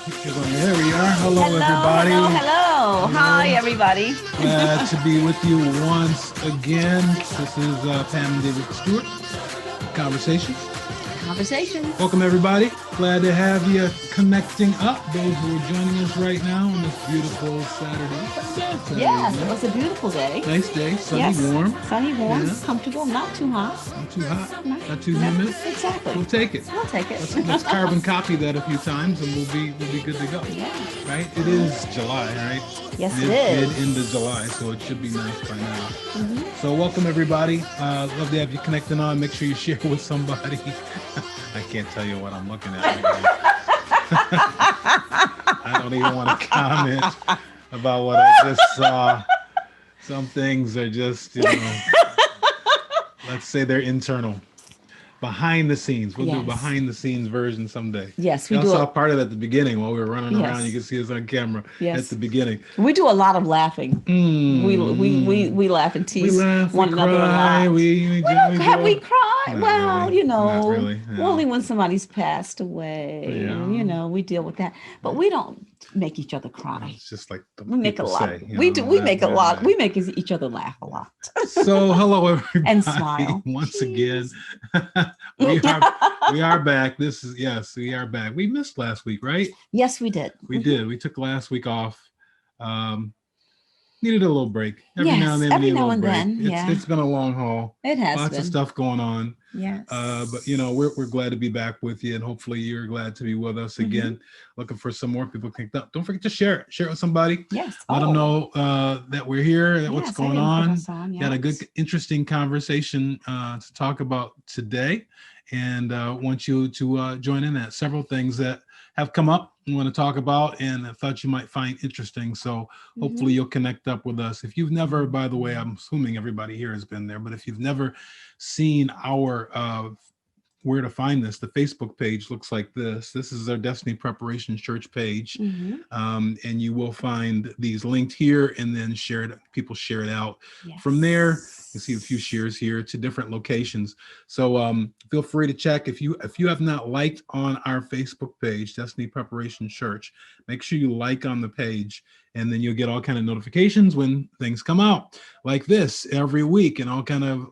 There we are. Hello, everybody. Hello. Hi, everybody. Glad to be with you once again. This is Pam and David Stewart, Conversation. Welcome, everybody. Glad to have you connecting up. Those who are joining us right now on this beautiful Saturday. Yes, it was a beautiful day. Nice day. Sunny, warm. Sunny, warm, comfortable, not too hot. Not too hot, not too humid. Exactly. We'll take it. Let's carbon copy that a few times and we'll be good to go. Yeah. Right? It is July, right? Yes, it is. Mid-end July, so it should be nice by now. Mm-hmm. So welcome, everybody. Love to have you connecting on. Make sure you share with somebody. I can't tell you what I'm looking at right now. I don't even want to comment about what I just saw. Some things are just, let's say they're internal. Behind the scenes. We'll do a behind the scenes version someday. Yes, we do. I saw part of it at the beginning while we were running around. You can see us on camera at the beginning. We do a lot of laughing. We laugh and tease one another a lot. Have we cried? Well, really. Not really. Yeah. Only when somebody's passed away. Yeah. We deal with that. But we don't make each other cry. It's just like we make a lot. We make a lot. We make each other laugh a lot. So hello, everybody. And smile. Once again. we are back. We are back. We missed last week, right? Yes, we did. We did. We took last week off. Needed a little break. Every now and then. It's been a long haul. It has lots of stuff going on. Yes. But we're glad to be back with you, and hopefully you're glad to be with us again. Looking for some more people kicked up. Don't forget to share it. Share it with somebody. Yes. Let them know that we're here, that what's going on. Yes. Got a good, interesting conversation to talk about today, and want you to join in that. Several things that have come up we want to talk about and I thought you might find interesting. So hopefully you'll connect up with us. If you've never, by the way, I'm assuming everybody here has been there, but if you've never seen our where to find this, the Facebook page looks like this. This is our Destiny Preparation Church page. And you will find these linked here and then people share it out. Yes. From there, you see a few shares here to different locations. So feel free to check. If you have not liked on our Facebook page, Destiny Preparation Church, make sure you like on the page and then you'll get all kind of notifications when things come out like this every week and all kind of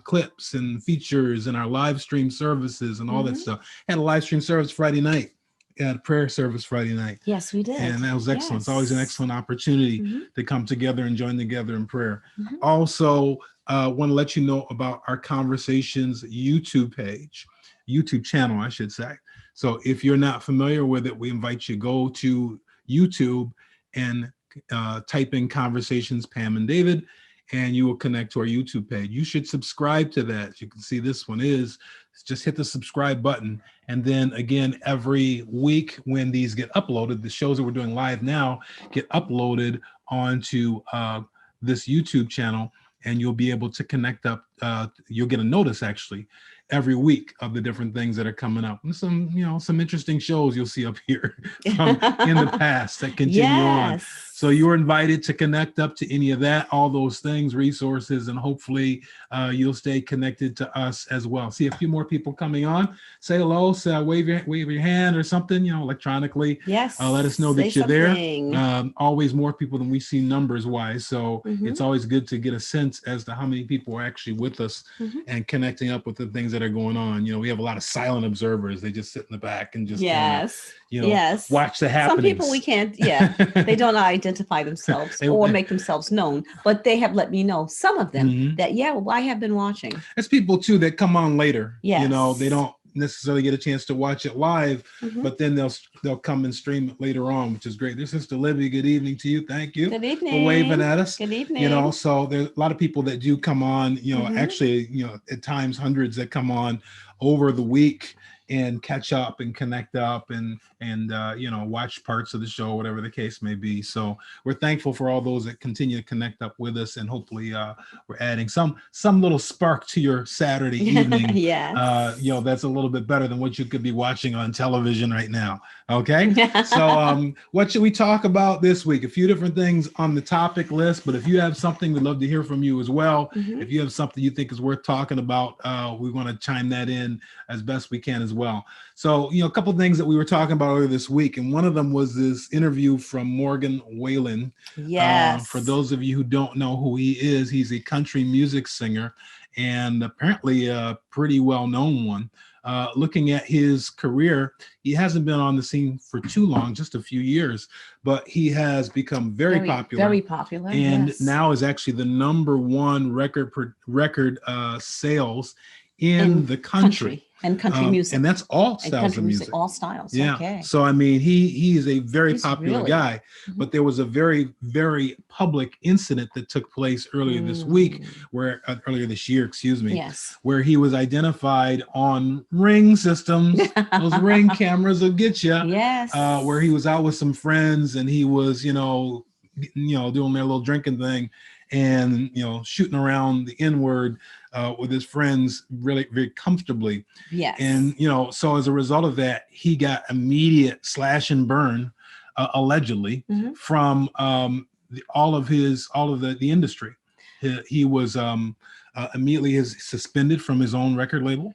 clips and features and our live stream services and all that stuff. Had a live stream service Friday night. Had a prayer service Friday night. Yes, we did. And that was excellent. Yes. It's always an excellent opportunity to come together and join together in prayer. Also, want to let you know about our Conversations YouTube channel, I should say. So if you're not familiar with it, we invite you to go to YouTube and type in Conversations Pam and David, and you will connect to our YouTube page. You should subscribe to that. As you can see, this one is just hit the subscribe button. And then again, every week when these get uploaded, the shows that we're doing live now get uploaded onto this YouTube channel, and you'll be able to connect up. You'll get a notice actually every week of the different things that are coming up. And some interesting shows you'll see up here from in the past that continue on. So you're invited to connect up to any of that, all those things, resources, and hopefully you'll stay connected to us as well. See a few more people coming on. Say hello, wave your hand or something, electronically. Yes. Let us know that you're there. Always more people than we see numbers wise. So it's always good to get a sense as to how many people are actually with us and connecting up with the things that are going on. We have a lot of silent observers. They just sit in the back and just watch the happenings. Some people we can't, they don't identify themselves or make themselves known, but they have let me know, some of them, that, I have been watching. There's people too that come on later. Yes. They don't necessarily get a chance to watch it live, but then they'll come and stream it later on, which is great. There's Sister Libby. Good evening to you. Thank you. Good evening. For waving at us. Good evening. So there's a lot of people that do come on, actually, at times hundreds that come on over the week and catch up and connect up and watch parts of the show, whatever the case may be. So we're thankful for all those that continue to connect up with us, and hopefully we're adding some little spark to your Saturday evening. That's a little bit better than what you could be watching on television right now. Okay. So what should we talk about this week? A few different things on the topic list, but if you have something, we'd love to hear from you as well. If you have something you think is worth talking about, we want to chime that in as best we can as well. well. So, a couple of things that we were talking about earlier this week, and one of them was this interview from Morgan Wallen. Yes. For those of you who don't know who he is, he's a country music singer and apparently a pretty well-known one. Looking at his career, he hasn't been on the scene for too long, just a few years, but he has become very popular. Very popular. And now is actually the #1 record sales in the country. And country music. And that's all styles of music. All styles. Yeah. Okay. So, I mean, he is a very popular guy, but there was a very, very public incident that took place earlier this week, earlier this year, excuse me, yes, where he was identified on Ring systems. Those Ring cameras will get you. Yes. Where he was out with some friends and he was, doing their little drinking thing and, shooting around the N-word with his friends really very comfortably. Yes. And, so as a result of that, he got immediate slash and burn, allegedly, from all of the industry. He was immediately suspended from his own record label.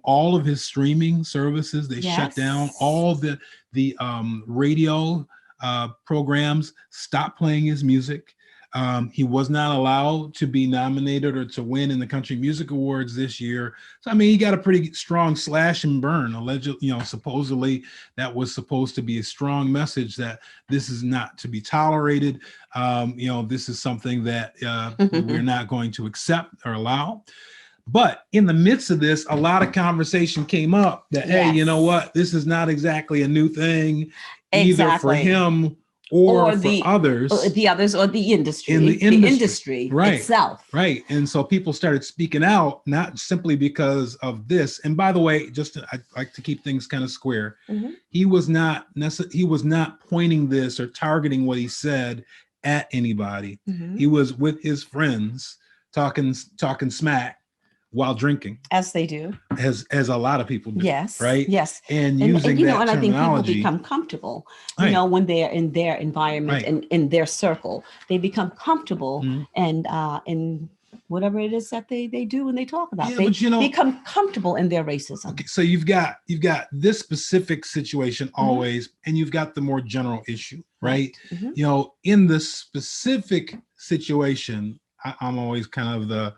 All of his streaming services, they shut down. All the radio programs stopped playing his music. He was not allowed to be nominated or to win in the Country Music Awards this year. So, I mean, he got a pretty strong slash and burn. Allegedly, supposedly that was supposed to be a strong message that this is not to be tolerated. This is something that we're not going to accept or allow. But in the midst of this, a lot of conversation came up that, hey, you know what? This is not exactly a new thing, either for him or for others. The others or the industry. In the industry itself. Right. And so people started speaking out, not simply because of this. And by the way, I like to keep things kind of square. He was not pointing this or targeting what he said at anybody. He was with his friends talking smack while drinking, as they do, as a lot of people do. Yes, right. Yes, and using that terminology. I think people become comfortable. When they are in their environment and in their circle, they become comfortable, and in whatever it is that they do when they talk about. They become comfortable in their racism. Okay, so you've got this specific situation always, and you've got the more general issue, right? In the specific situation, I'm always kind of the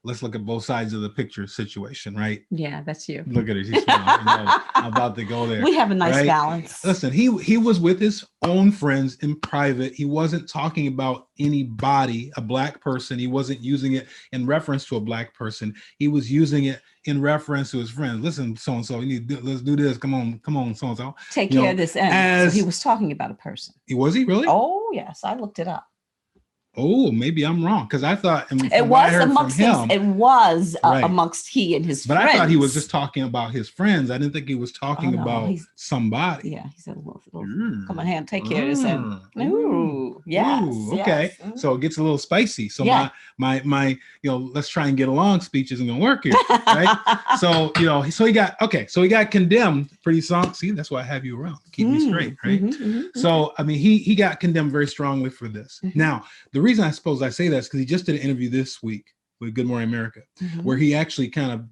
let's look at both sides of the picture situation, right? Yeah, that's you. Look at it. He's smiling. I'm about to go there. We have a nice balance. Listen, he was with his own friends in private. He wasn't talking about anybody, a black person. He wasn't using it in reference to a black person. He was using it in reference to his friends. Listen, so-and-so, let's do this. Come on, so-and-so. Take care of this end. So he was talking about a person. Was he really? Oh, yes. I looked it up. Oh, maybe I'm wrong because I thought it was amongst amongst he and his friends. But I thought he was just talking about his friends. I didn't think he was talking about somebody. Yeah, he said, "Come on, hand, take care of this." Ooh, yes. Ooh, okay, so it gets a little spicy. So my let's try and get along speech isn't gonna work here, right? So he got condemned pretty strong. See, that's why I have you around, keep me straight, right? So I mean, he got condemned very strongly for this. Now the reason I suppose I say that is because he just did an interview this week with Good Morning America, where he actually kind of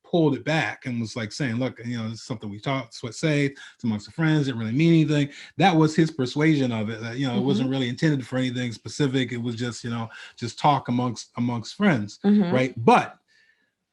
pulled it back and was like saying, look, this is something we talked, say, it's amongst the friends, didn't really mean anything. That was his persuasion of it, that, it wasn't really intended for anything specific. It was just, just talk amongst friends, right? But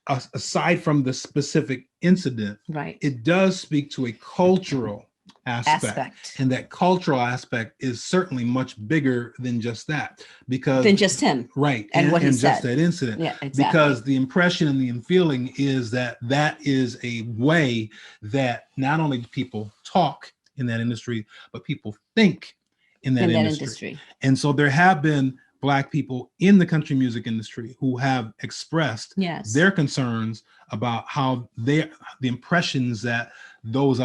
aside from the specific incident, it does speak to a cultural aspect. And that cultural aspect is certainly much bigger than just that, because than just him, right? And what he said, just that incident, exactly. Because the impression and the feeling is that is a way that not only do people talk in that industry, but people think in that industry. And so there have been Black people in the country music industry who have expressed their concerns about how the impressions that those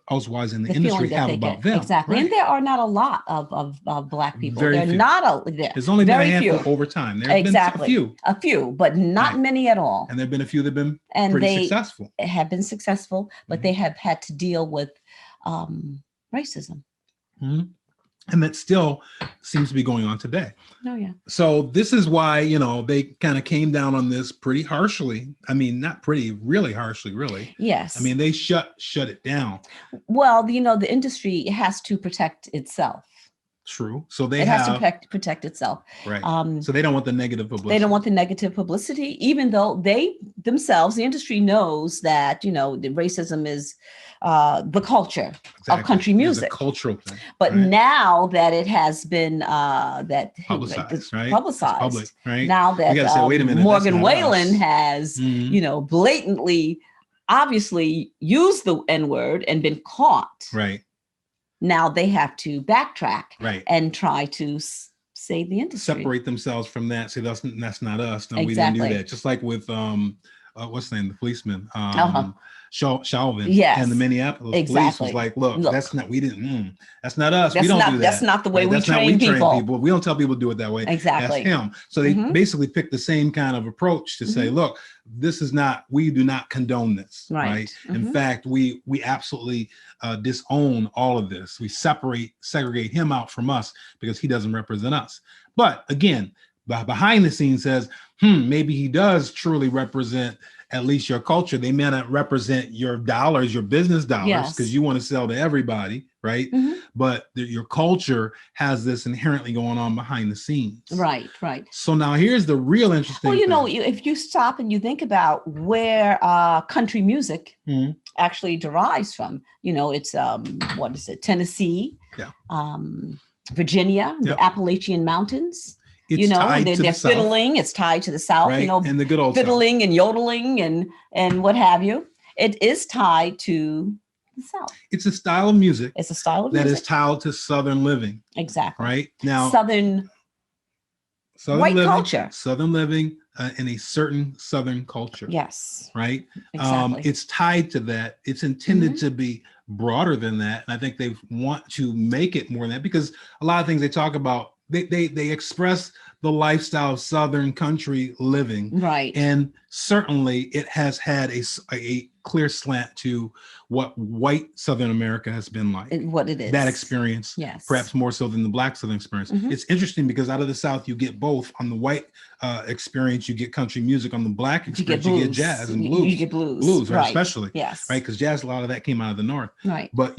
elsewise in the industry have about them. Exactly. Right. And there are not a lot of Black people. There's only been a handful over time. There have been a few, but not many at all. And there have been a few that have been pretty successful. Have been successful, but they have had to deal with racism. And that still seems to be going on today. Oh, yeah. So this is why, they kind of came down on this pretty harshly. I mean, not pretty, really harshly, really. Yes. I mean, they shut it down. Well, the industry has to protect itself. True. So it has to protect itself. Right. So they don't want the negative publicity. They don't want the negative publicity, even though they themselves, the industry knows that, the racism is the culture of country music. It's a cultural thing. But now that it has been publicized, right? Publicized. Public, right? Now that say, wait a minute, Morgan Wallen has, blatantly, obviously used the N-word and been caught. Right. Now they have to backtrack, right, and try to save the industry. Separate themselves from that. Say that's not us. No, exactly. We didn't do that. Just like with what's the name? The policeman. Chauvin, yes, and the Minneapolis police was like, look, that's not. We didn't. That's not us. We don't do that. That's not the way we train people. We don't tell people to do it that way. Exactly. That's him. So they basically picked the same kind of approach to say, look, this is not. We do not condone this. Right. In fact, we absolutely disown all of this. We segregate him out from us because he doesn't represent us. But again, behind the scenes says, maybe he does truly represent at least your culture. They may not represent your dollars, your business dollars, because you want to sell to everybody, right? But your culture has this inherently going on behind the scenes. Right. So now here's the real interesting thing. If you stop and you think about where country music actually derives from, it's what is it? Tennessee, Virginia, the Appalachian Mountains. It's they're fiddling. It's tied to the South. Right? And the good old fiddling South. And yodeling and what have you. It is tied to the South. It's a style of music. It's a style of that music is tied to Southern living. Exactly. Right now, Southern white living, culture. Southern living in a certain Southern culture. Yes. Right. Exactly. It's tied to that. It's intended to be broader than that, and I think they want to make it more than that because a lot of things they talk about. They express the lifestyle of Southern country living. Right. And certainly it has had a clear slant to what white Southern America has been like. What it is. That experience. Yes. Perhaps more so than the Black Southern experience. It's interesting because out of the South, you get both. On the white experience, you get country music. On the Black experience, you get jazz and blues. You get blues. Blues, right? Especially. Yes. Right? Because jazz, a lot of that came out of the North. Right. But,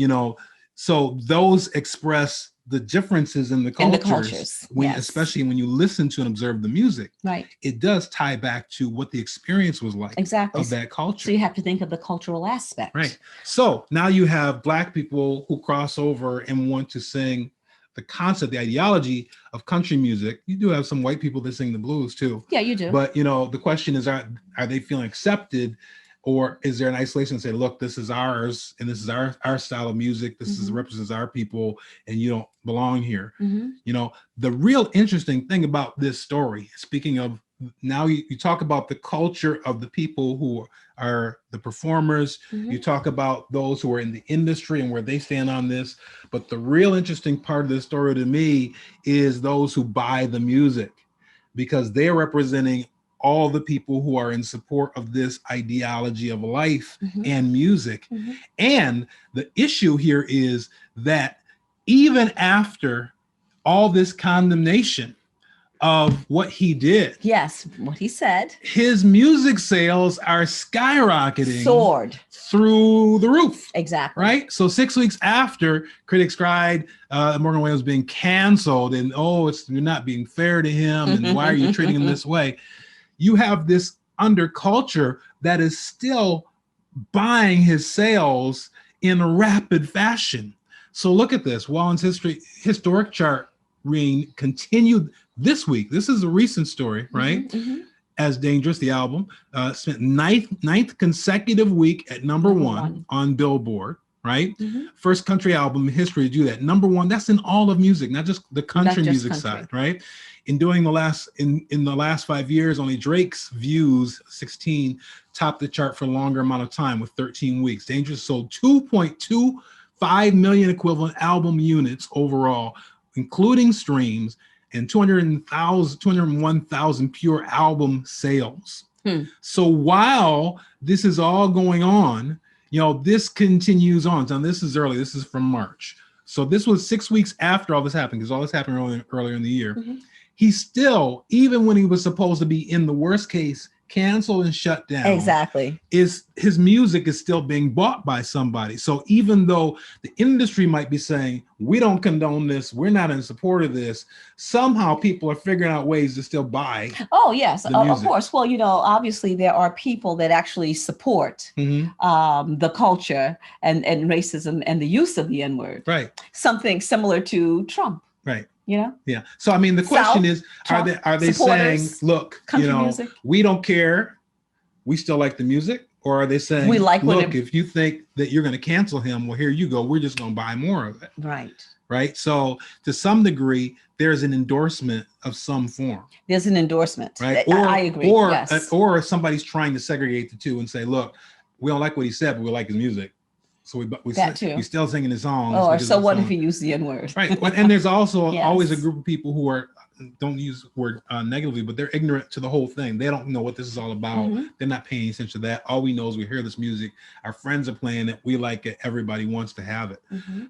so those express the differences in the cultures, especially when you listen to and observe the music, right? It does tie back to what the experience was like of that culture. So you have to think of the cultural aspect. Right. So now you have Black people who cross over and want to sing the concept, the ideology of country music. You do have some white people that sing the blues too. Yeah, you do. But, the question is, are they feeling accepted? Or is there an isolation and say, look, this is ours and this is our style of music. This represents our people and you don't belong here. The real interesting thing about this story, speaking of now you talk about the culture of the people who are the performers. You talk about those who are in the industry and where they stand on this. But the real interesting part of this story to me is those who buy the music because they're representing all the people who are in support of this ideology of life and music. And the issue here is that even after all this condemnation of what he did. Yes, what he said. His music sales are skyrocketing. Soared. Through the roof. Exactly. Right? So 6 weeks after critics cried Morgan Wallen was being canceled and, you're not being fair to him and why are you treating him this way? You have this underculture that is still buying his sales in a rapid fashion. So look at this. Wallen's historic chart reign continued this week. This is a recent story, right? As Dangerous, the album, spent ninth consecutive week at number one on Billboard, right? First country album in history to do that. Number one, that's in all of music, not just the country music side, right? In doing the last 5 years, only Drake's Views 16 topped the chart for a longer amount of time with 13 weeks. Dangerous sold 2.25 million equivalent album units overall, including streams, and 201,000 pure album sales. So while this is all going on, this continues on. So this is early. This is from March. So this was 6 weeks after all this happened, because all this happened earlier in the year. He still, even when he was supposed to be in the worst case, canceled and shut down. Exactly. His music is still being bought by somebody. So even though the industry might be saying, we don't condone this, we're not in support of this, somehow people are figuring out ways to still buy. Oh, yes, of course. Well, obviously there are people that actually support the culture and racism and the use of the N-word. Right. Something similar to Trump. Right. Yeah. So I mean, the question is, are they saying, look, music, we don't care, we still like the music, or are they saying, we like, look, if you think that you're going to cancel him, well, here you go, we're just going to buy more of it. Right. So to some degree, there's an endorsement of some form. There's an endorsement. Right. I agree. Or somebody's trying to segregate the two and say, look, we don't like what he said, but we like his music. So we still singing his songs. Oh, so what if he used the N-word? Right. And there's also always a group of people who are, don't use the word negatively, but they're ignorant to the whole thing. They don't know what this is all about. They're not paying attention to that. All we know is we hear this music. Our friends are playing it. We like it. Everybody wants to have it.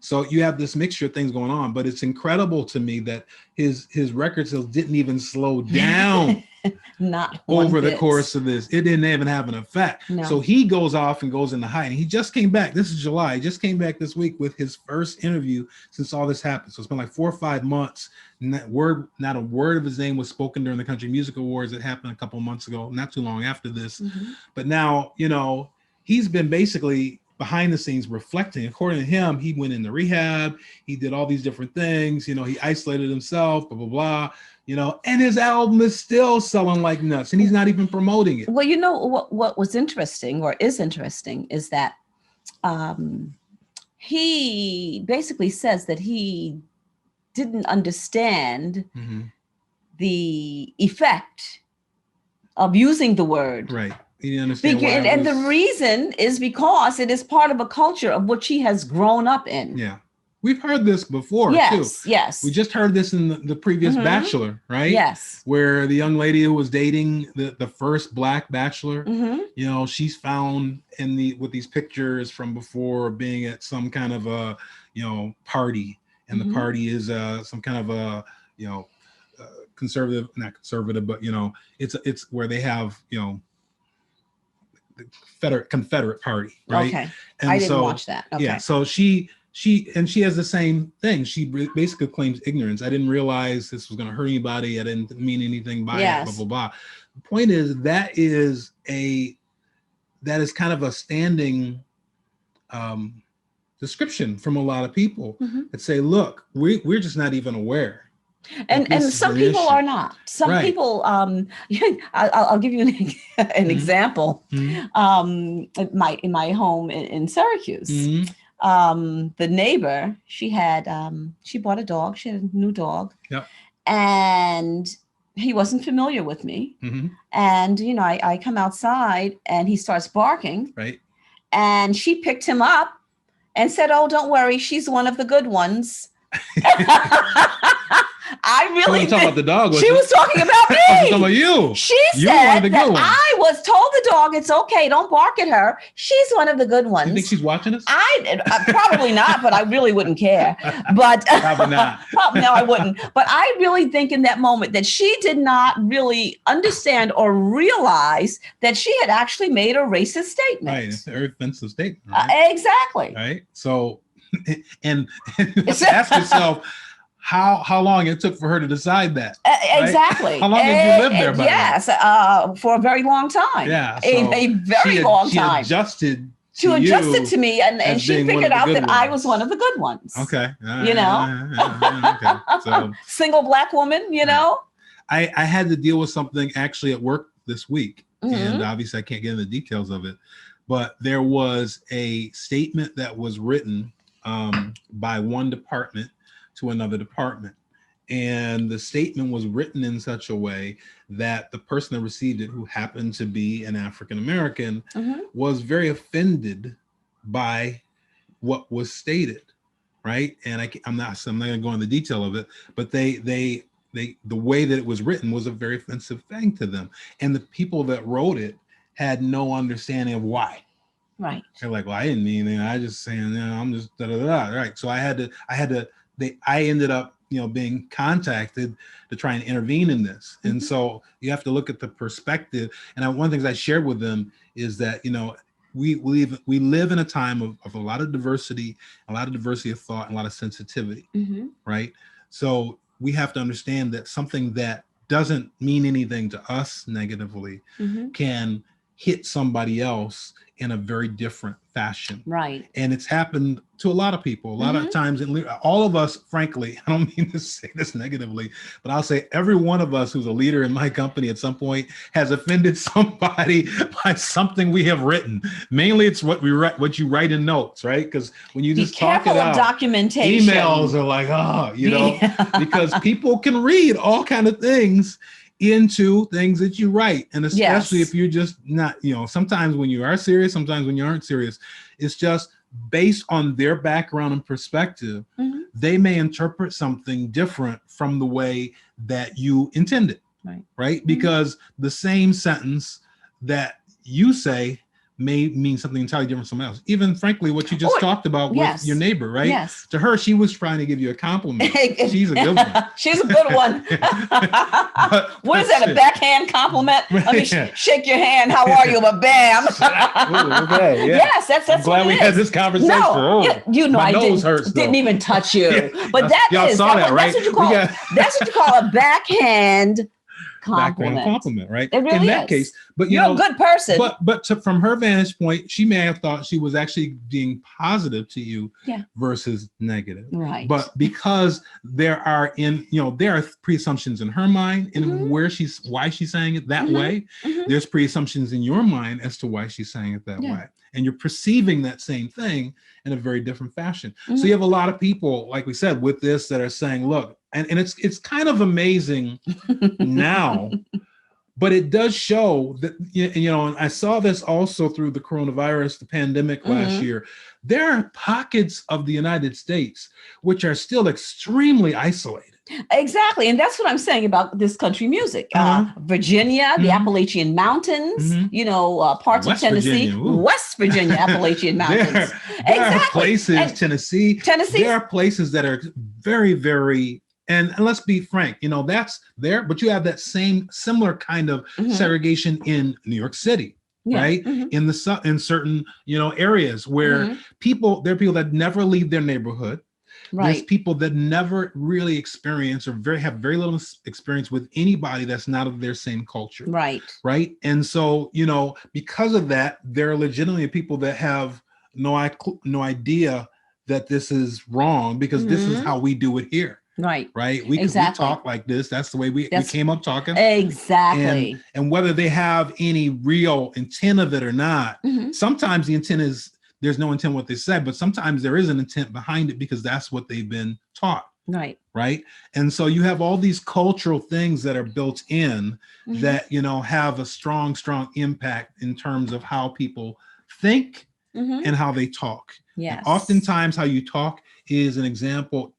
So you have this mixture of things going on, but it's incredible to me that his record sales didn't even slow down. Not over the course of this. It didn't even have an effect. No. So he goes off and goes into hiding. He just came back. This is July. He just came back this week with his first interview since all this happened. So it's been like 4 or 5 months. Not a word of his name was spoken during the Country Music Awards that happened a couple of months ago, not too long after this. But now, he's been basically behind the scenes reflecting. According to him, he went into rehab. He did all these different things. He isolated himself, blah, blah, blah. And his album is still selling like nuts, and he's not even promoting it. Well, what was interesting, or is interesting, is that he basically says that he didn't understand the effect of using the word. Right. He didn't understand. And the reason is because it is part of a culture of which he has grown up in. Yeah. We've heard this before, too. Yes. We just heard this in the previous Bachelor, right? Yes. Where the young lady who was dating the first Black Bachelor, she's found with these pictures from before being at some kind of a, party. And the party is some kind of a, conservative, not conservative, but, it's where they have, the Confederate party, right? Okay. And I didn't watch that. Okay. Yeah. So she has the same thing. She basically claims ignorance. I didn't realize this was going to hurt anybody. I didn't mean anything by it, blah, blah, blah. The point is that is kind of a standing description from a lot of people that say, look, we're just not even aware. And some people are not. Some people, I'll give you an example. In my home in Syracuse, the neighbor, she bought a dog. She had a new dog. Yep. And he wasn't familiar with me. And, I come outside and he starts barking. Right. And she picked him up and said, "Oh, don't worry. She's one of the good ones." I really was talking about the dog. She was talking about me. I was talking about you. She said that I was told the dog, it's okay, don't bark at her. She's one of the good ones. You think she's watching us? Probably not, but I really wouldn't care. But probably not. No, I wouldn't. But I really think in that moment that she did not really understand or realize that she had actually made a racist statement. Right, it's a very offensive statement. Right? Exactly. Right. So, and ask yourself, how long it took for her to decide that. Right? Exactly. How long did you live there? Yes, for a very long time. Yeah. So a very long time. She adjusted to me, and she figured out that I was one of the good ones. Okay. Okay. So, single Black woman, I had to deal with something actually at work this week. And obviously I can't get into the details of it, but there was a statement that was written by one department to another department. And the statement was written in such a way that the person that received it, who happened to be an African-American, was very offended by what was stated, right? And I'm not going to go into the detail of it, but the way that it was written was a very offensive thing to them. And the people that wrote it had no understanding of why. Right. They're like, well, I didn't mean it. I just saying, I'm just da da da. Right. So I ended up, being contacted to try and intervene in this. And so you have to look at the perspective. And one of the things I shared with them is that, we live in a time of a lot of diversity of thought, and a lot of sensitivity. Right. So we have to understand that something that doesn't mean anything to us negatively can hit somebody else in a very different fashion. Right. And it's happened to a lot of people. A lot of times, all of us, frankly, I don't mean to say this negatively, but I'll say every one of us who's a leader in my company at some point has offended somebody by something we have written. Mainly it's what you write in notes, right? Because when you just talk it out, documentation. Emails are like, because people can read all kind of things into things that you write. And especially if you're just not, sometimes when you are serious, sometimes when you aren't serious, it's just based on their background and perspective. They may interpret something different from the way that you intended. Right. Because the same sentence that you say may mean something entirely different from someone else. Even frankly, what you just talked about with your neighbor, right? Yes. To her, she was trying to give you a compliment. She's a good one. She's a good one. What is that, a backhand compliment? Let me shake your hand. How are you? But bam. Okay, yeah. Yes, that's I'm glad we had this conversation. No, I didn't even touch you. But y'all saw that, right? That's what you call a backhand compliment, right? It really in that case, but you're a good person. But from her vantage point, she may have thought she was actually being positive to you versus negative. Right. But because there are pre-assumptions in her mind and why she's saying it that way, there's pre-assumptions in your mind as to why she's saying it that way. And you're perceiving that same thing in a very different fashion. So you have a lot of people, like we said, with this that are saying, look, and it's kind of amazing now, but it does show that, and I saw this also through the coronavirus, the pandemic last year. There are pockets of the United States which are still extremely isolated. Exactly. And that's what I'm saying about this country music. Virginia, the Appalachian Mountains, parts of Tennessee, West Virginia, Appalachian Mountains. There are places, Tennessee, there are places that are very, very, and let's be frank, that's there, but you have that similar kind of segregation in New York City. Right. In certain, areas where there are people that never leave their neighborhood. Right. There's people that never really experience or have very little experience with anybody that's not of their same culture. Right. Right. And so, because of that, there are legitimately people that have no idea that this is wrong because this is how we do it here. Right. Right. We talk like this. That's the way we came up talking. Exactly. And whether they have any real intent of it or not, sometimes the intent is, there's no intent what they said, but sometimes there is an intent behind it because that's what they've been taught. Right. Right. And so you have all these cultural things that are built in that, have a strong impact in terms of how people think and how they talk. Yes. And oftentimes how you talk is an example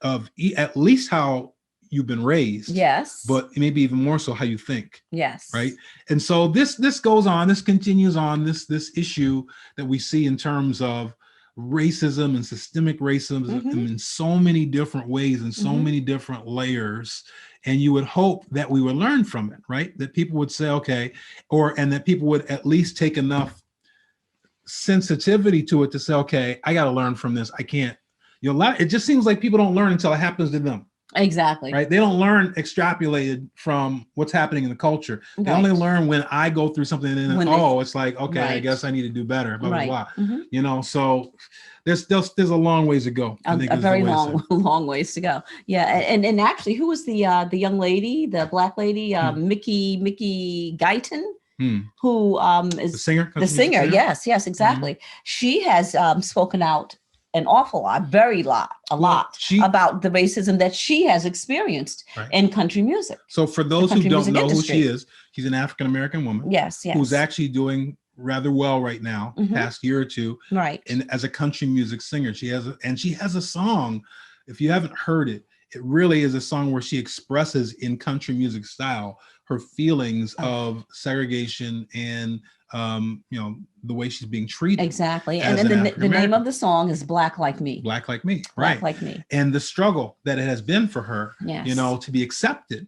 of at least how you've been raised. Yes. But maybe even more so how you think. Yes. Right. And so this goes on, this continues on, this issue that we see in terms of racism and systemic racism in so many different ways and so many different layers. And you would hope that we would learn from it, right? That people would say, okay, and that people would at least take enough sensitivity to it to say, okay, I got to learn from this. I can't, it just seems like people don't learn until it happens to them. Exactly. Right. They don't learn extrapolated from what's happening in the culture. They only learn when I go through something and then, it's like, okay, I guess I need to do better. Blah, blah, blah. So there's a long ways to go. A very long ways to go. Yeah. And actually, who was the young lady, the Black lady, Mickey Guyton? Who is the singer? The singer, yes, exactly. She has spoken out an awful lot, a lot about the racism that she has experienced in country music. So for those who don't know who she is, she's an African-American woman. Yes. Who's actually doing rather well right now, past year or two. Right. And as a country music singer, she has a song. If you haven't heard it, it really is a song where she expresses in country music style her feelings of segregation and the way she's being treated. Exactly. And then the name of the song is Black Like Me. Black Like Me. Black Right. Like Me. And the struggle that it has been for her, to be accepted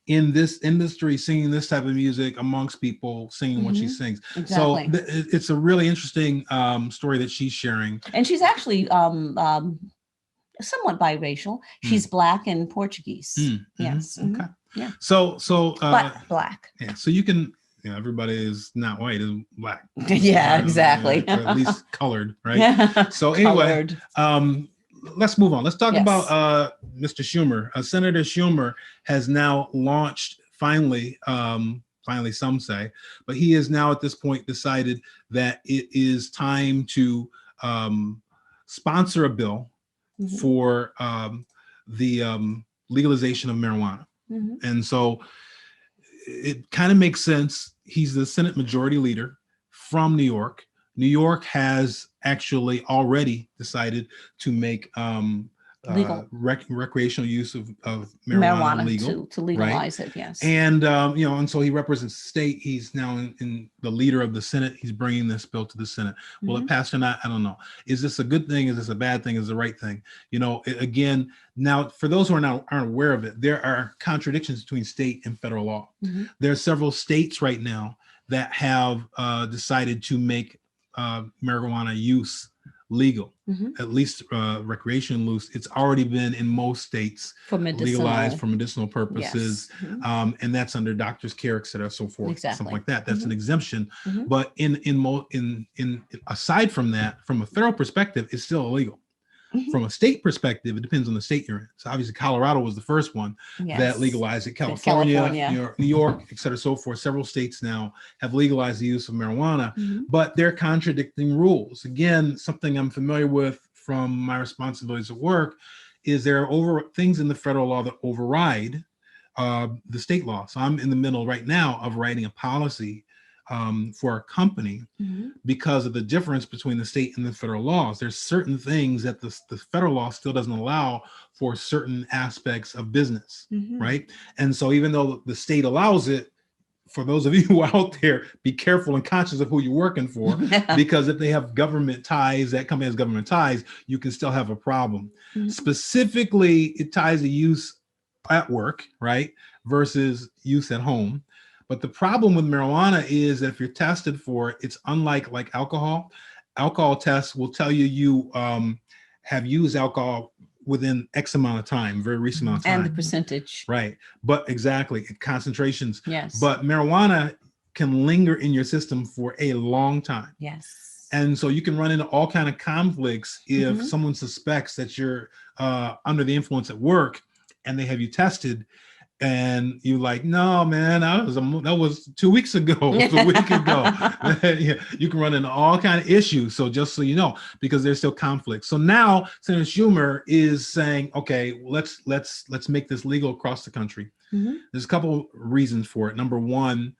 in this industry, singing this type of music amongst people singing what she sings. Exactly. So it's a really interesting story that she's sharing. And she's actually somewhat biracial. She's Black and Portuguese. Yes. Okay. Yeah. So Black. Yeah. So you can, everybody is not white, is Black. Yeah, exactly. Or at least colored, right? So anyway, let's move on. Let's talk about Mr. Schumer. Senator Schumer has now launched, finally, some say, but he has now at this point decided that it is time to sponsor a bill for the legalization of marijuana. And so it kind of makes sense. He's the Senate Majority Leader from New York. New York has actually already decided to make legal recreational use of marijuana legal, to legalize it. Yes. And and so he represents the state. He's now in the leader of the Senate. He's bringing this bill to the Senate. Will it pass or not? I don't know. Is this a good thing? Is this a bad thing? Is the right thing? Again, now for those who aren't aware of it, there are contradictions between state and federal law. There are several states right now that have decided to make marijuana use legal, at least recreational use. It's already been in most states legalized for medicinal purposes, and that's under doctor's care, et cetera, so forth, something like that. That's an exemption. But in aside from that, from a federal perspective, it's still illegal. From a state perspective, it depends on the state you're in. So obviously Colorado was the first one that legalized it. California, New York, et cetera, so forth. Several states now have legalized the use of marijuana, but they're contradicting rules. Again, something I'm familiar with from my responsibilities at work is there are things in the federal law that override the state law. So I'm in the middle right now of writing a policy for a company because of the difference between the state and the federal laws. There's certain things that the federal law still doesn't allow for certain aspects of business, right? And so even though the state allows it, for those of you who are out there, be careful and conscious of who you're working for, because if they have government ties, that company has government ties, you can still have a problem. Specifically, it ties the use at work, right, versus use at home. But the problem with marijuana is that if you're tested for it, it's unlike alcohol. Alcohol tests will tell you have used alcohol within X amount of time, very recent amount of time. And the percentage. Right. But exactly, concentrations. Yes. But marijuana can linger in your system for a long time. Yes. And so you can run into all kinds of conflicts if someone suspects that you're under the influence at work and they have you tested. And you're like, no, man, that was 2 weeks ago, it was a week ago. You can run into all kinds of issues. So just so you know, because there's still conflict. So now Senator Schumer is saying, okay, let's make this legal across the country. There's a couple reasons for it. Number one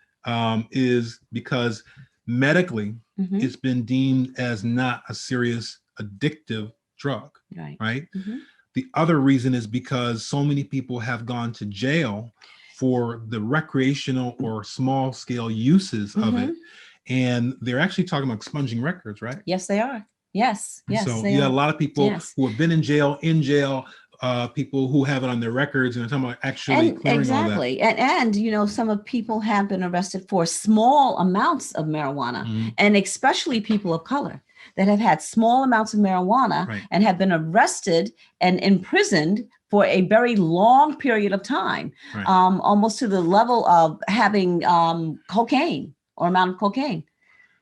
is because medically it's been deemed as not a serious addictive drug, right? The other reason is because so many people have gone to jail for the recreational or small scale uses of it. And they're actually talking about expunging records, right? Yes, they are. Yes. So you got a lot of people who have been in jail, people who have it on their records, and they're talking about actually clearing all that. And some people have been arrested for small amounts of marijuana, and especially people of color that have had small amounts of marijuana and have been arrested and imprisoned for a very long period of time, almost to the level of having cocaine or amount of cocaine.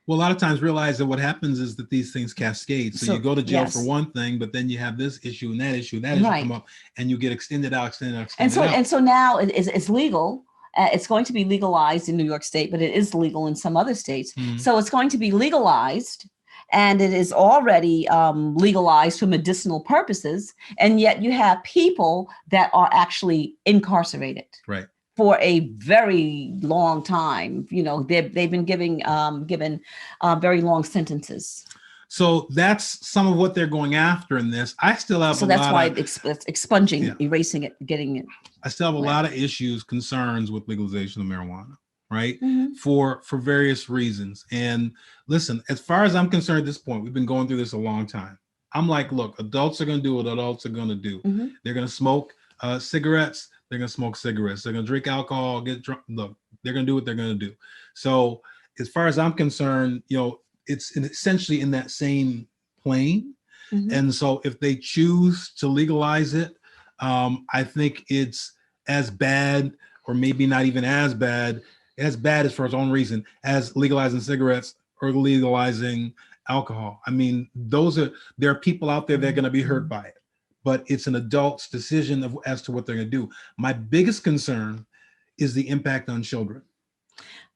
Well, a lot of times realize that what happens is that these things cascade. So you go to jail for one thing, but then you have this issue and that issue come up, and you get extended out. And so now it's legal. It's going to be legalized in New York State, but it is legal in some other states. So it's going to be legalized. And it is already legalized for medicinal purposes. And yet you have people that are actually incarcerated for a very long time. They've been given very long sentences. So that's some of what they're going after in this. I still have it's expunging, erasing it, getting it. I still have a lot of issues, concerns with legalization of marijuana. right? For various reasons. And listen, as far as I'm concerned at this point, we've been going through this a long time. I'm like, look, adults are going to do what adults are going to do. They're going to smoke cigarettes. They're going to smoke cigarettes. They're going to drink alcohol, get drunk. Look, they're going to do what they're going to do. So as far as I'm concerned, it's essentially in that same plane. And so if they choose to legalize it, I think it's as bad, or maybe not even as bad as for its own reason, as legalizing cigarettes or legalizing alcohol. I mean, there are people out there that are going to be hurt by it, but it's an adult's decision as to what they're going to do. My biggest concern is the impact on children.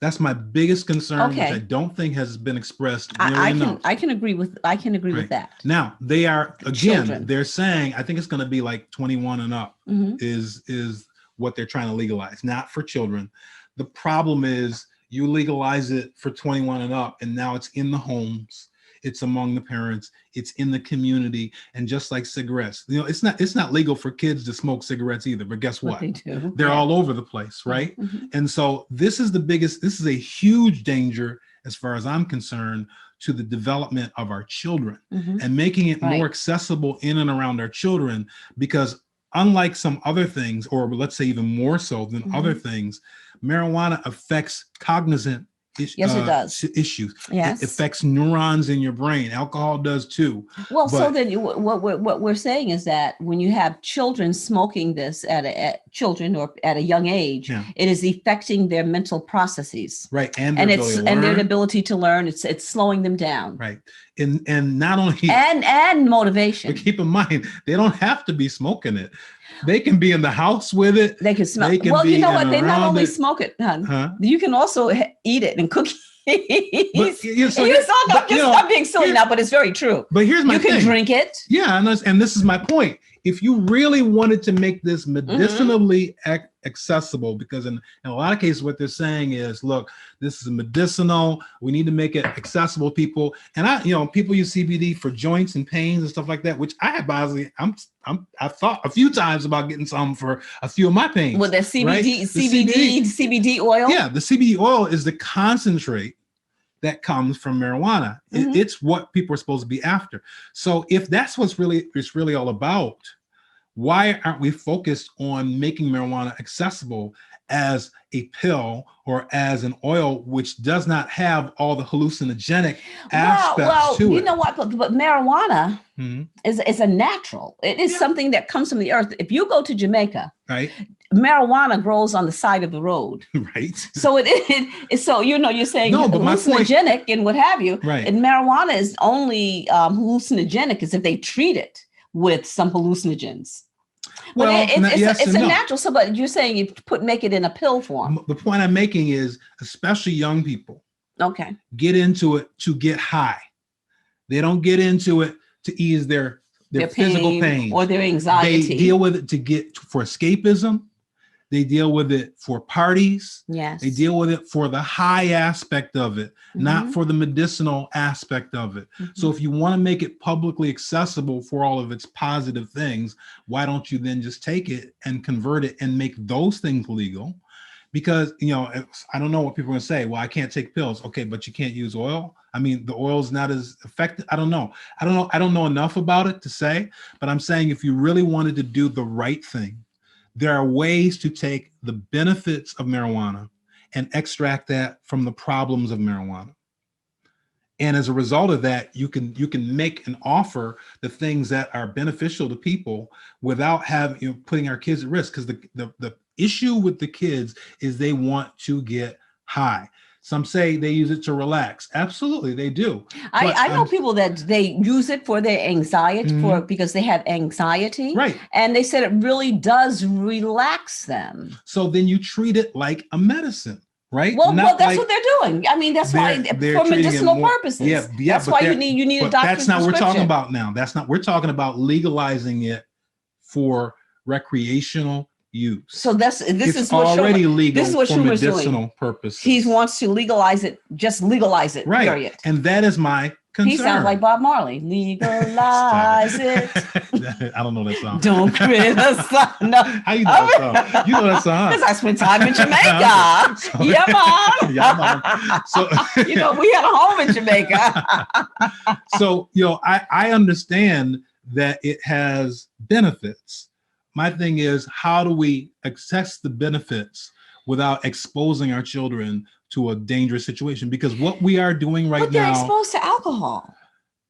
That's my biggest concern, which I don't think has been expressed nearly enough. I can agree with that. Now, they are, again, they're saying, I think it's going to be like 21 and up is what they're trying to legalize, not for children. The problem is you legalize it for 21 and up, and now it's in the homes. It's among the parents, it's in the community. And just like cigarettes, it's not legal for kids to smoke cigarettes either, but guess what? They do. They're all over the place, right? And so this is a huge danger, as far as I'm concerned, to the development of our children and making it more accessible in and around our children, because unlike some other things, or let's say even more so than other things, marijuana affects cognizant yes, it does. Issues. Yes. It affects neurons in your brain. Alcohol does too. Well, so then what we're saying is that when you have children smoking this at children or at a young age, it is affecting their mental processes. Right. And their ability to learn. It's slowing them down. Right. And not only and motivation. But keep in mind, they don't have to be smoking it. They can be in the house with it. They can smell. Well, you know what? They not only smoke it, you can also eat it and cook it. I'm being silly now, but it's very true. But here's my thing. You can drink it. Yeah, and this is my point. If you really wanted to make this medicinally accessible, because in a lot of cases, what they're saying is, look, this is medicinal. We need to make it accessible to people. And people use CBD for joints and pains and stuff like that, which I've thought a few times about getting some for a few of my pains. Well, the CBD, right? CBD oil. Yeah, the CBD oil is the concentrate that comes from marijuana. It's what people are supposed to be after. So if that's it's really all about, why aren't we focused on making marijuana accessible as a pill or as an oil, which does not have all the hallucinogenic aspects to it? You know what? But marijuana is a natural. It is something that comes from the earth. If you go to Jamaica, right, marijuana grows on the side of the road. Right. So you're saying hallucinogenic and what have you. Right. And marijuana is only hallucinogenic as if they treat it with some hallucinogens. Well, it's a natural. So, but you're saying you make it in a pill form. The point I'm making is, especially young people, get into it to get high. They don't get into it to ease their physical pain or their anxiety. They deal with it for escapism. They deal with it for parties. Yes. They deal with it for the high aspect of it, not for the medicinal aspect of it. So if you want to make it publicly accessible for all of its positive things, why don't you then just take it and convert it and make those things legal? Because, I don't know what people are going to say. Well, I can't take pills. Okay, but you can't use oil. I mean, the oil's not as effective. I don't know. I don't know enough about it to say, but I'm saying if you really wanted to do the right thing, there are ways to take the benefits of marijuana and extract that from the problems of marijuana. And as a result of that, you can make and offer the things that are beneficial to people without putting our kids at risk. Because the issue with the kids is they want to get high. Some say they use it to relax. Absolutely, they do. I know people that they use it for their anxiety, because they have anxiety. Right. And they said it really does relax them. So then you treat it like a medicine, right? Well, that's what they're doing. I mean, that's why for medicinal purposes. Yeah. That's why you need a doctor's prescription. That's not what we're talking about now. We're talking about legalizing it for recreational use. So this it's is what already Schumer, legal this is what for Schumer's medicinal doing. Purposes. He wants to legalize it, just legalize it, right. Period. And that is my concern. He sounds like Bob Marley. Legalize it. I don't know that song. Don't criticize. No. How you know that song? You know that song? Because I spent time in Jamaica. So, yeah, Mom. yeah, Mom. So we had a home in Jamaica. So I understand that it has benefits. My thing is, how do we access the benefits without exposing our children to a dangerous situation? Because what we are doing right now, they're exposed to alcohol.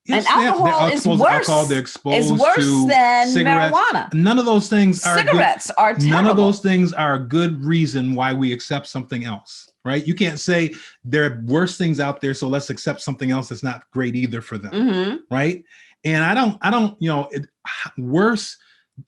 Yes, and alcohol is worse. They're exposed to than cigarettes. Marijuana. None of those things are cigarettes good. are terrible. None of those things are a good reason why we accept something else, right? You can't say there are worse things out there, so let's accept something else that's not great either for them, right? And I don't, worse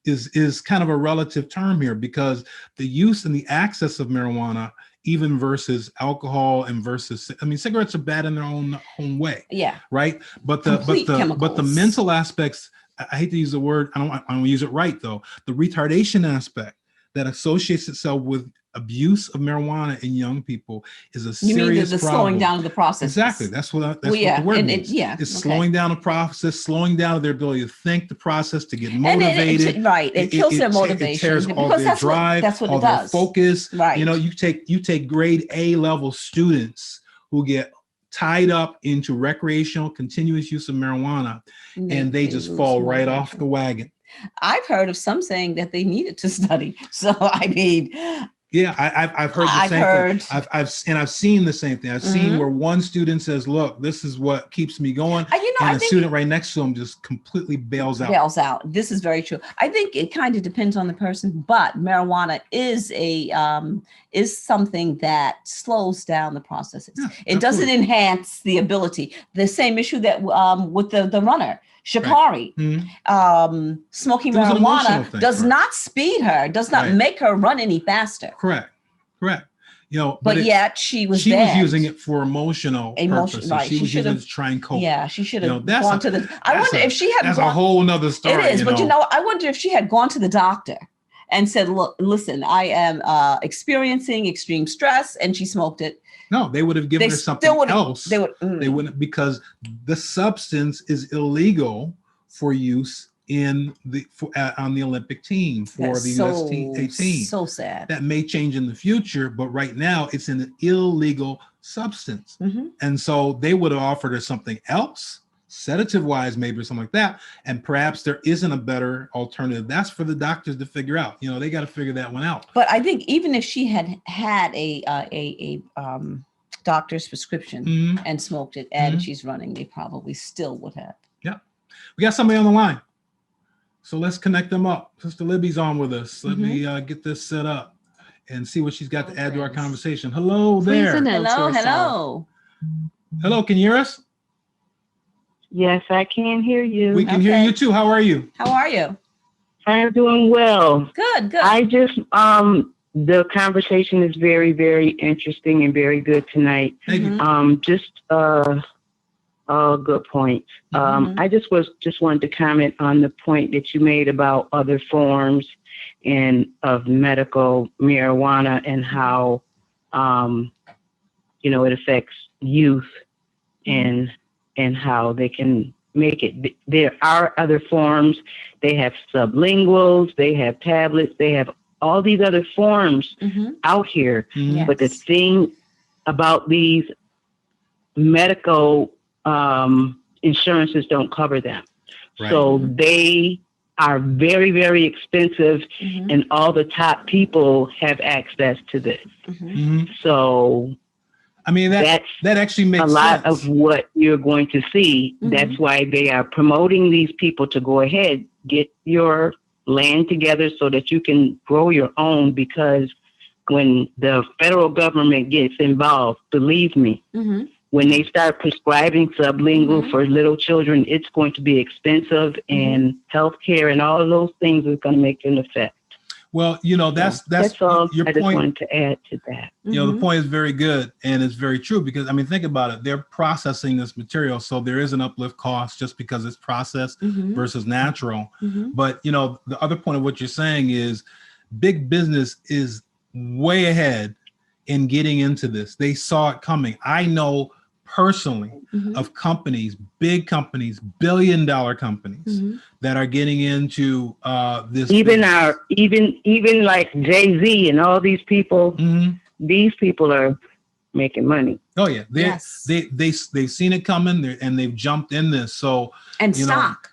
is kind of a relative term here, because the use and the access of marijuana, even versus alcohol and versus, cigarettes are bad in their own way. Yeah. Right. But the mental aspects, I hate to use the word, I don't want to use it right though. The retardation aspect that associates itself with abuse of marijuana in young people is a serious problem. Slowing down of the process. Exactly. That's what the word means. It's slowing down the process, slowing down their ability to think the process, to get motivated. It kills their motivation. It tears all their drive, that's what all it does. Their focus. Right. You take grade A level students who get tied up into recreational continuous use of marijuana, and they just fall right off the wagon. I've heard of some saying that they needed to study. So yeah, I've heard the same thing. I've seen the same thing. I've seen where one student says, "Look, this is what keeps me going," and the student right next to him just completely bails out. This is very true. I think it kind of depends on the person, but marijuana is is something that slows down the processes. Yeah, it doesn't enhance the ability. The same issue that with the runner. Shikari, right. Smoking marijuana does not speed her, does not make her run any faster. Correct. But yet she was using it for emotional purposes. Right. She was using it to try and cope. Yeah, she should have gone to the. I wonder if she had. That's a whole nother story. It is, but I wonder if she had gone to the doctor and said, "Look, listen, I am experiencing extreme stress," and she smoked it. No, they would have given her something else. They wouldn't, because the substance is illegal for use on the Olympic team for the US team. So sad. That may change in the future, but right now it's an illegal substance, and so they would have offered her something else, sedative-wise, maybe, or something like that. And perhaps there isn't a better alternative. That's for the doctors to figure out. They got to figure that one out. But I think even if she had a doctor's prescription and smoked it, and she's running, they probably still would have. Yeah, we got somebody on the line, so let's connect them up. Sister Libby's on with us. Let me get this set up and see what she's got to add to our conversation. Hello there. Hello. Can you hear us? Yes, I can hear you. We can hear you too. How are you? I'm doing well. Good. I just, the conversation is very, very interesting and very good tonight. Thank you. Just good point. I just wanted to comment on the point that you made about other forms of medical marijuana and how, it affects youth and how they can make it. There are other forms. They have sublinguals, they have tablets, they have all these other forms out here. Yes. But the thing about these medical insurances don't cover them. Right. So they are very, very expensive, and all the top people have access to this. So that actually makes a lot of what you're going to see. That's why they are promoting these people to go ahead, get your land together so that you can grow your own, because when the federal government gets involved, believe me, when they start prescribing sublingual for little children, it's going to be expensive, and healthcare and all of those things is going to make an effect. Well, that's all your I just point. wanted to add to that. The point is very good, and it's very true, because think about it. They're processing this material, so there is an uplift cost just because it's processed versus natural. But the other point of what you're saying is big business is way ahead in getting into this. They saw it coming. I know personally of companies, big companies, billion-dollar companies that are getting into this. Even even like Jay-Z and all these people, these people are making money. Oh yeah, they've seen it coming and they've jumped in this. So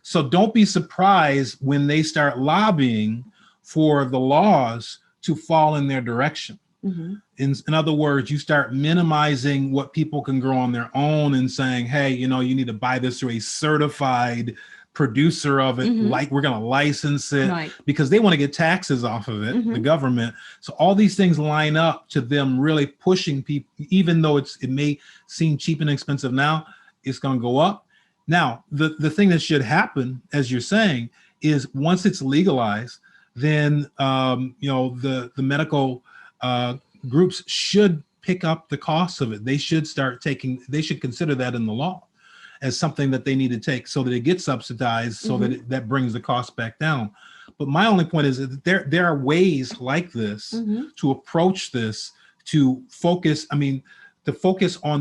so don't be surprised when they start lobbying for the laws to fall in their direction. In other words, you start minimizing what people can grow on their own and saying, hey, you need to buy this through a certified producer of it, like we're going to license it because they want to get taxes off of it, the government. So all these things line up to them really pushing people, even though it may seem cheap and expensive now, it's going to go up. Now, the thing that should happen, as you're saying, is once it's legalized, then the medical groups should pick up the costs of it. They should consider that in the law as something that they need to take so that it gets subsidized, so that that brings the cost back down. But my only point is that there are ways like this to approach this, to focus on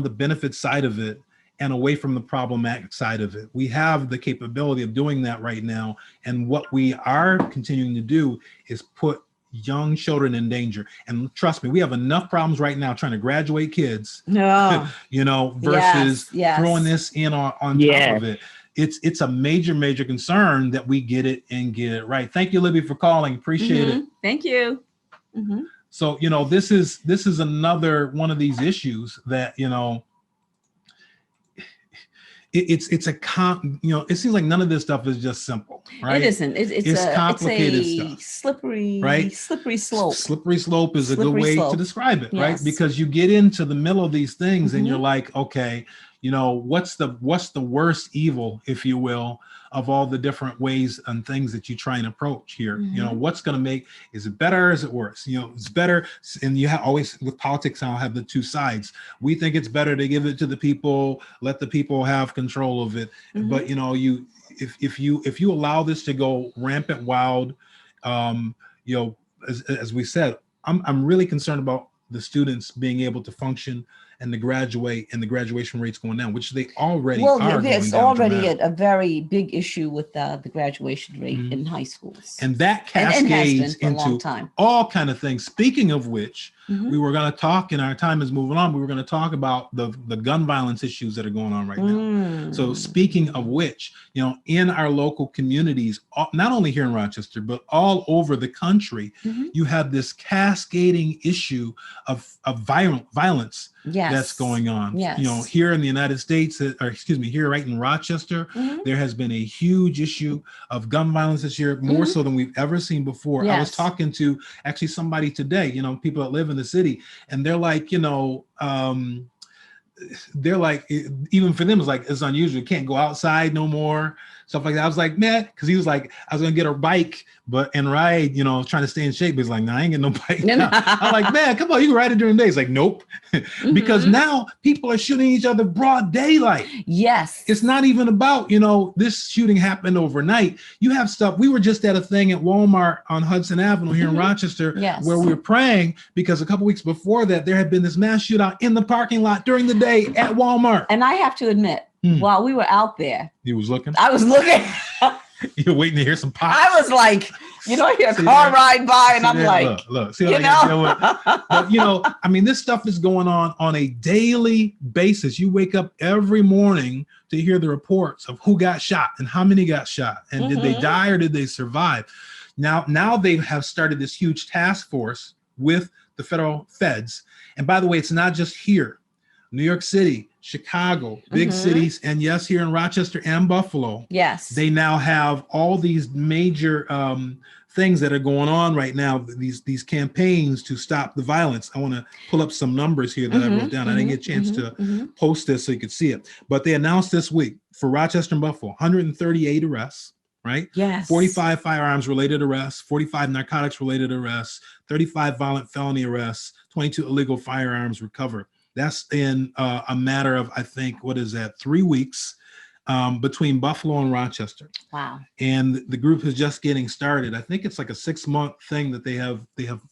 the benefit side of it and away from the problematic side of it. We have the capability of doing that right now. And what we are continuing to do is put young children in danger. And trust me, we have enough problems right now trying to graduate kids, versus throwing this in on top of it. It's a major concern that we get it and get it right. Thank you, Libby, for calling. Appreciate it. Thank you. So, this is another one of these issues that, it seems like none of this stuff is just simple, right? It isn't. It's complicated stuff. Slippery, right? Slippery slope. Slippery slope is a good way to describe it, right? Because you get into the middle of these things and you're like, okay, what's the worst evil, if you will, of all the different ways and things that you try and approach here? What's going to is it better? Is it worse? It's better. And you always, with politics, I'll have the two sides. We think it's better to give it to the people, let the people have control of it. But, if you allow this to go rampant wild, as we said, I'm really concerned about the students being able to function and to graduate, and the graduation rates going down, which they already are going down. It's already a very big issue with the graduation rate in high schools. And that cascades into all kind of things. Speaking of which, we were going to talk, and our time is moving on, we were going to talk about the gun violence issues that are going on right now. So speaking of which, in our local communities, not only here in Rochester, but all over the country, you have this cascading issue of violence that's going on. Here in the United States, here right in Rochester, there has been a huge issue of gun violence this year, more so than we've ever seen before. I was talking to actually somebody today, people that live in the city, and they're like, even for them, it's unusual. You can't go outside no more, stuff like that. I was like, man, because he was like, I was gonna get a bike, and ride, trying to stay in shape. But he's like, no, I ain't getting no bike. I'm like, man, come on, you can ride it during the day. He's like, nope, because now people are shooting each other broad daylight. Yes, it's not even about this shooting happened overnight. You have stuff. We were just at a thing at Walmart on Hudson Avenue here in Rochester, where we were praying because a couple weeks before that there had been this mass shootout in the parking lot during the day at Walmart. And I have to admit, while we were out there, you was looking. I was looking. You're waiting to hear some pops. I was like, I hear a car ride by, and I'm like, look, see but I mean, this stuff is going on a daily basis. You wake up every morning to hear the reports of who got shot and how many got shot, and did they die or did they survive? Now they have started this huge task force with the federal feds, and by the way, it's not just here. New York City, Chicago, big cities, and yes, here in Rochester and Buffalo. Yes. They now have all these major things that are going on right now, these campaigns to stop the violence. I want to pull up some numbers here that I wrote down. I didn't get a chance to post this so you could see it. But they announced this week for Rochester and Buffalo, 138 arrests, right? Yes. 45 firearms related arrests, 45 narcotics related arrests, 35 violent felony arrests, 22 illegal firearms recovered. That's in a matter of, I think, 3 weeks. between Buffalo and Rochester. Wow. And the group is just getting started. I think it's like a 6-month thing that they have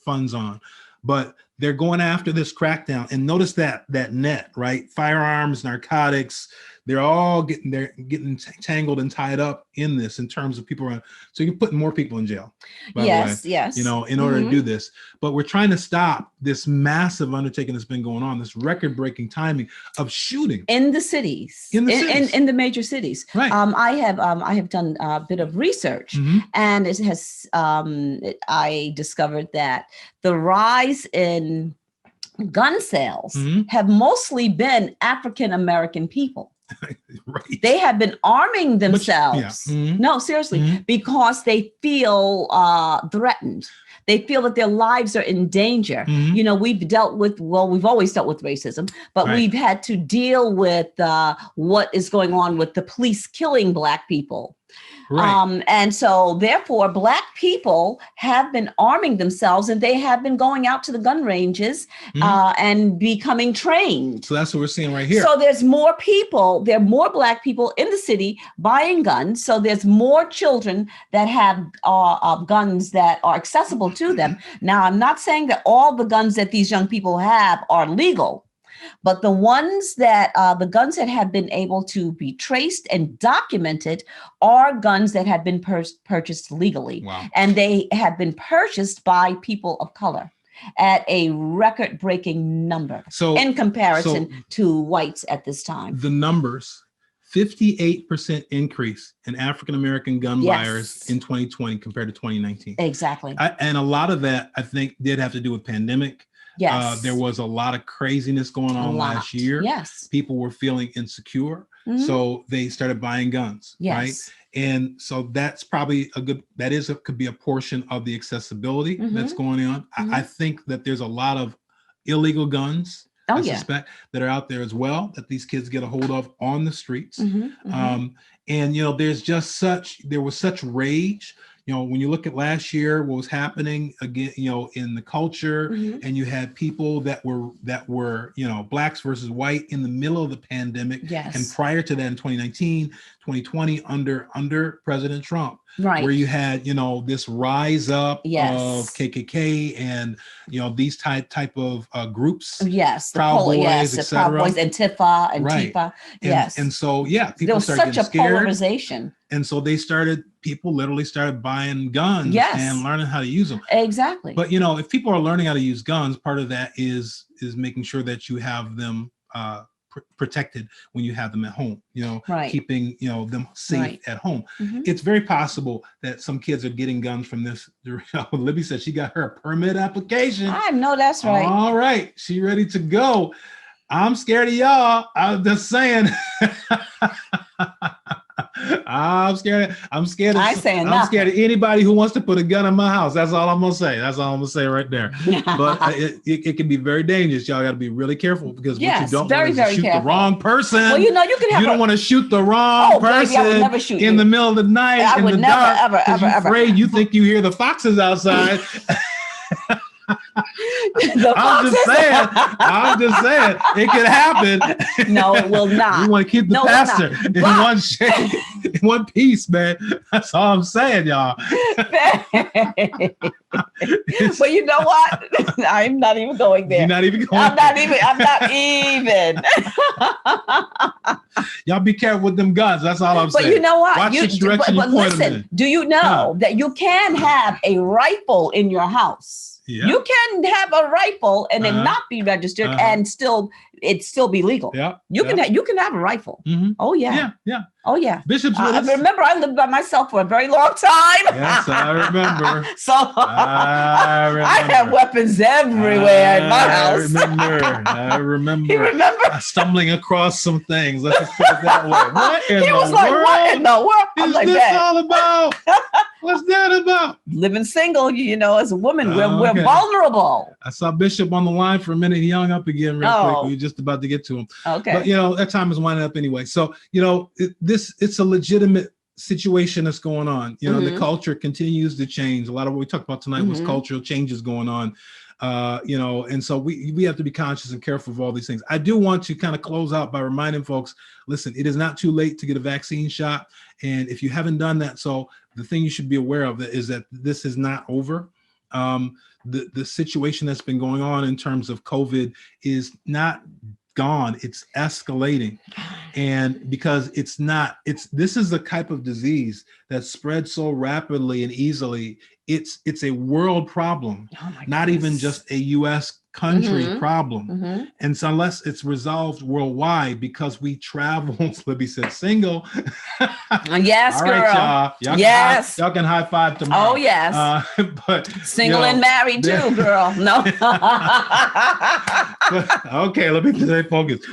funds on, but they're going after this crackdown. And notice that net, right? Firearms, narcotics, they're all getting tangled and tied up in this in terms of people around. So you're putting more people in jail. Yes. You know, in order to do this. But we're trying to stop this massive undertaking that's been going on, this record-breaking timing of shooting in the cities, in the major cities. Right. I have done a bit of research, and it has I discovered that the rise in gun sales have mostly been African American people. Right. They have been arming themselves. No, seriously, because they feel threatened. They feel that their lives are in danger. You know, we've always dealt with racism, but we've had to deal with what is going on with the police killing Black people. Right. And so therefore, Black people have been arming themselves, and they have been going out to the gun ranges and becoming trained. So that's what we're seeing right here. So there's more people, there are more Black people in the city buying guns. So there's more children that have guns that are accessible to them. Now, I'm not saying that all the guns that these young people have are legal. But the guns that have been able to be traced and documented are guns that have been purchased legally. Wow. And they have been purchased by people of color at a record-breaking number in comparison to whites at this time. The numbers, 58% increase in African-American gun buyers in 2020 compared to 2019. Exactly. And a lot of that, I think, did have to do with pandemic. Yes. There was a lot of craziness going on last year. Yes. People were feeling insecure. So they started buying guns. Yes. Right. And so that's probably could be a portion of the accessibility that's going on. I think that there's a lot of illegal guns, I suspect, that are out there as well, that these kids get a hold of on the streets. And, you know, there was such rage. You know, when you look at last year, what was happening again, you know, in the culture, and you had people that were, you know, Blacks versus white in the middle of the pandemic. Yes. And prior to that in 2019, 2020, under President Trump, right, where you had, you know, this rise up of KKK and, you know, these type of groups. Yes. Proud Boys, et cetera. Proud Boys, Antifa, Antifa. Yes. And so, people there was started such a scared. Polarization. And so people literally started buying guns and learning how to use them. Exactly. But, you know, if people are learning how to use guns, part of that is making sure that you have them protected when you have them at home, you know, keeping, you know, them safe at home. It's very possible that some kids are getting guns from this. Libby said she got her a permit application. I know that's right. All right. She ready to go. I'm scared of y'all. I'm just saying. I'm scared. I'm scared of anybody who wants to put a gun in my house. That's all I'm gonna say. That's all I'm gonna say right there. But it can be very dangerous. Y'all got to be really careful because what you don't want is to shoot the wrong person. Well, you know, you don't want to shoot the wrong person baby, I would never shoot in the middle of the night. I would never, ever. Afraid you think you hear the foxes outside. I'm just saying, it could happen. No, it will not. We want to keep the pastor in one shape, in one piece, man. That's all I'm saying, y'all. But you know what? I'm not even going there. You're not even going I'm not even. Y'all be careful with them guns. That's all I'm saying. But you know what? Watch which direction you point them in. Do you know that you can have a rifle in your house? Yeah. You can have a rifle and then not be registered and still be legal. Yeah. You can have a rifle. Oh yeah. Yeah. Oh yeah. Bishop's remember I lived by myself for a very long time. Yes, I remember. So I have weapons everywhere in my house. I remember. You remember? Stumbling across some things. Let's just put it that way. What in the world? What in the world? Is this all about? What's that about? Living single, you know, as a woman, we're vulnerable. I saw Bishop on the line for a minute. He hung up again real quick. We were just about to get to him. Okay. But, you know, that time is winding up anyway. So, you know, it's a legitimate situation that's going on. You know, the culture continues to change. A lot of what we talked about tonight was cultural changes going on. You know, and so we have to be conscious and careful of all these things. I do want to kind of close out by reminding folks, listen, it is not too late to get a vaccine shot. And if you haven't done that, so the thing you should be aware of is that this is not over. The situation that's been going on in terms of COVID is not gone, it's escalating. And because this is the type of disease that spreads so rapidly and easily, it's a world problem, not even just a US country problem. And so unless it's resolved worldwide, because we travel, Libby said single. Yes, all girl. Right, y'all. Yes. Y'all can high five tomorrow. Oh, yes. But single and married too, girl. No. Okay, let me stay focused.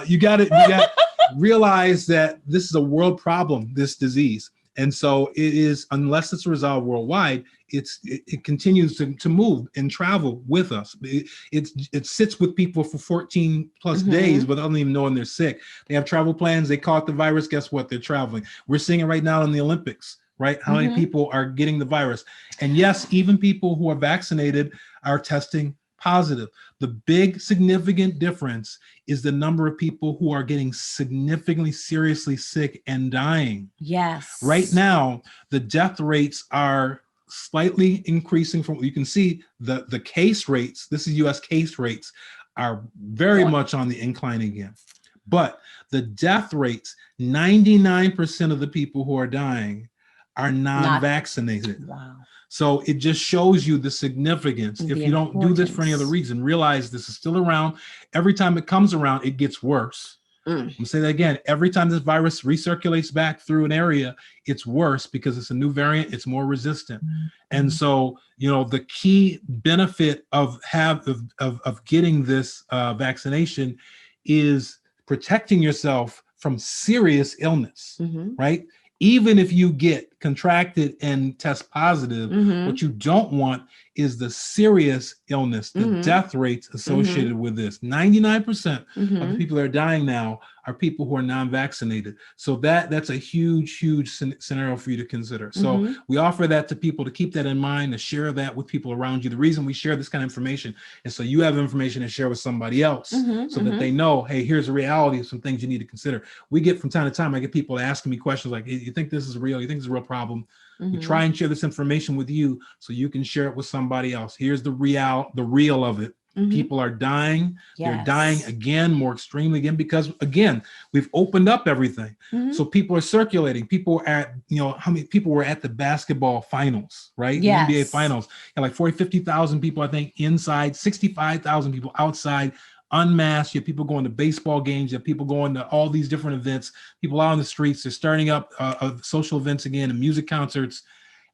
You got to realize that this is a world problem, this disease. And so it is, unless it's resolved worldwide, it continues to move and travel with us. It sits with people for 14 plus days without even knowing they're sick. They have travel plans. They caught the virus. Guess what? They're traveling. We're seeing it right now in the Olympics, right? How many people are getting the virus? And yes, even people who are vaccinated are testing positive. The big significant difference is the number of people who are getting significantly seriously sick and dying. Yes. Right now, the death rates are slightly increasing from, you can see the case rates, this is US case rates, are very much on the incline again. But the death rates, 99% of the people who are dying are non-vaccinated. Wow. So it just shows you the significance. If you don't do this for any other reason, realize this is still around. Every time it comes around, it gets worse. I'm gonna say that again. Every time this virus recirculates back through an area, it's worse because it's a new variant. It's more resistant. And so, you know, the key benefit of getting this vaccination is protecting yourself from serious illness, right? Even if you get contracted and test positive, what you don't want is the serious illness, the death rates associated with this. 99% of the people that are dying now are people who are non-vaccinated. So that's a huge scenario for you to consider. So we offer that to people to keep that in mind, to share that with people around you. The reason we share this kind of information is so you have information to share with somebody else, so that they know, hey, here's the reality of some things you need to consider. We get from time to time, I get people asking me questions like, hey, you think this is real? You think it's a real problem? We try and share this information with you so you can share it with somebody else. Here's the real of it. People are dying. They're dying again, more extremely again, because again, we've opened up everything. So people are circulating. People are at, you know, how many people were at the basketball finals, right? The NBA finals. Like 40, 50,000 people, I think, inside, 65,000 people outside, unmasked. You have people going to baseball games. You have people going to all these different events. People out on the streets. They're starting up social events again and music concerts.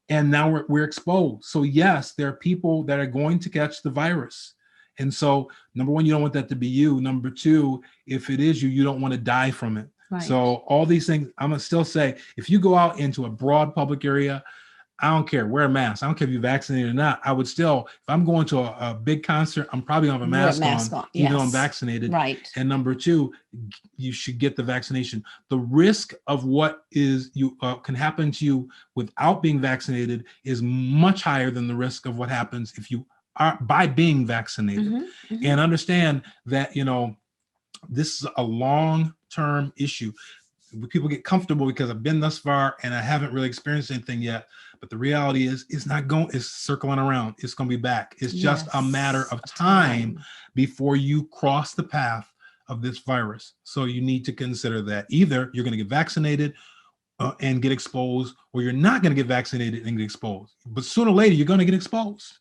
And now we're exposed. So yes, there are people that are going to catch the virus. And so, number one, you don't want that to be you. Number two, if it is you, you don't want to die from it. Right. So all these things, I'm going to still say, if you go out into a broad public area, I don't care, wear a mask. I don't care if you're vaccinated or not. I would still, if I'm going to a big concert, I'm probably going to have a mask on. Even though I'm vaccinated. Right. And number two, you should get the vaccination. The risk of what can happen to you without being vaccinated is much higher than the risk of what happens if you are by being vaccinated. And understand that, you know, this is a long-term issue. People get comfortable because I've been thus far and I haven't really experienced anything yet. But the reality is, it's circling around. It's going to be back. It's just a matter of time before you cross the path of this virus. So you need to consider that either you're going to get vaccinated and get exposed, or you're not going to get vaccinated and get exposed. But sooner or later, you're going to get exposed.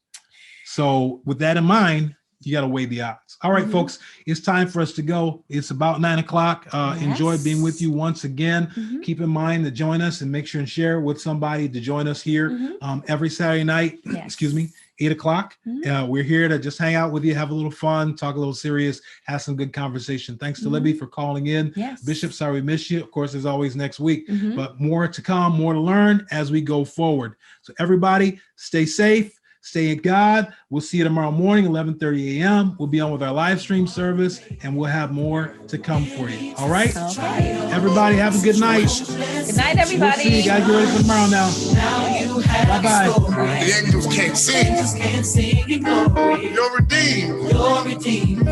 So with that in mind, you got to weigh the odds. All right, folks, it's time for us to go. It's about 9 o'clock. Enjoy being with you once again. Keep in mind to join us and make sure and share with somebody to join us here every Saturday night, 8 o'clock. We're here to just hang out with you, have a little fun, talk a little serious, have some good conversation. Thanks to Libby for calling in. Bishop, sorry we missed you. Of course, as always, next week, but more to come, more to learn as we go forward. So everybody stay safe. Stay in God. We'll see you tomorrow morning, 11:30 a.m. We'll be on with our live stream service, and we'll have more to come for you. All right? Okay. Everybody, have a good night. Good night, everybody. We'll see you guys. Get ready for tomorrow now. Bye-bye. The angels can't sing. You're redeemed. You're redeemed.